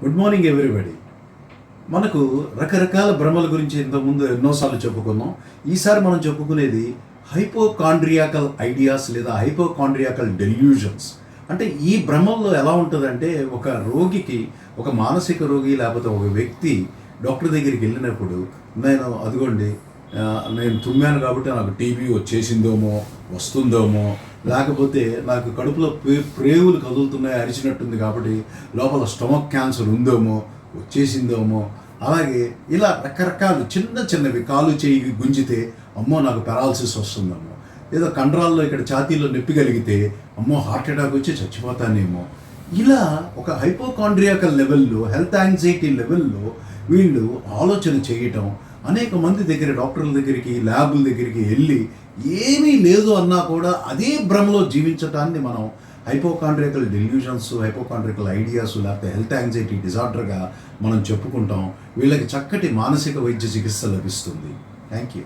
Good morning everybody. మనకు రకరకాల భ్రమల గురించి ఇంతకుముందు ఎన్నోసార్లు చెప్పుకున్నాం. ఈసారి మనం చెప్పుకునేది హైపోకాండ్రియాకల్ ఐడియాస్ లేదా హైపోకాండ్రియాకల్ డెల్యూషన్స్. అంటే ఈ భ్రమల్లో ఎలా ఉంటుందంటే, ఒక రోగికి, ఒక మానసిక రోగి లేకపోతే ఒక వ్యక్తి డాక్టర్ దగ్గరికి వెళ్ళినప్పుడు, అదిగోండి నేను తుమ్మాను కాబట్టి నాకు టీబీ వచ్చేసిందేమో, వస్తుందేమో, లేకపోతే నాకు కడుపులో ప్రేవులు కదులుతున్నాయి, అరిచినట్టుంది కాబట్టి లోపల స్టమక్ క్యాన్సర్ ఉందేమో, వచ్చేసిందేమో, అలాగే ఇలా రకరకాలు చిన్న చిన్నవి, కాలు చేయి గుంజితే అమ్మో నాకు పెరాలసిస్ వస్తుందేమో, ఏదో కండరాల్లో ఇక్కడ ఛాతీలో నొప్పి కలిగితే అమ్మో హార్ట్ అటాక్ వచ్చి చచ్చిపోతానేమో, ఇలా ఒక హైపోకాండ్రియాకల్ లెవెల్లో, హెల్త్ యాంగ్జైటీ లెవెల్లో వీళ్ళు ఆలోచన చేయటం, అనేక మంది దగ్గర, డాక్టర్ల దగ్గరికి, ల్యాబుల దగ్గరికి వెళ్ళి ఏమీ లేదు అన్నా కూడా అదే భ్రమలో జీవించటాన్ని మనం హైపోకాండ్రియాకల్ డెల్యూషన్స్, హైపోకాండ్రియాకల్ ఐడియాస్, లేకపోతే హెల్త్ యాంగ్జైటీ డిజార్డర్గా మనం చెప్పుకుంటాం. వీళ్ళకి చక్కటి మానసిక వైద్య చికిత్స లభిస్తుంది. Thank you.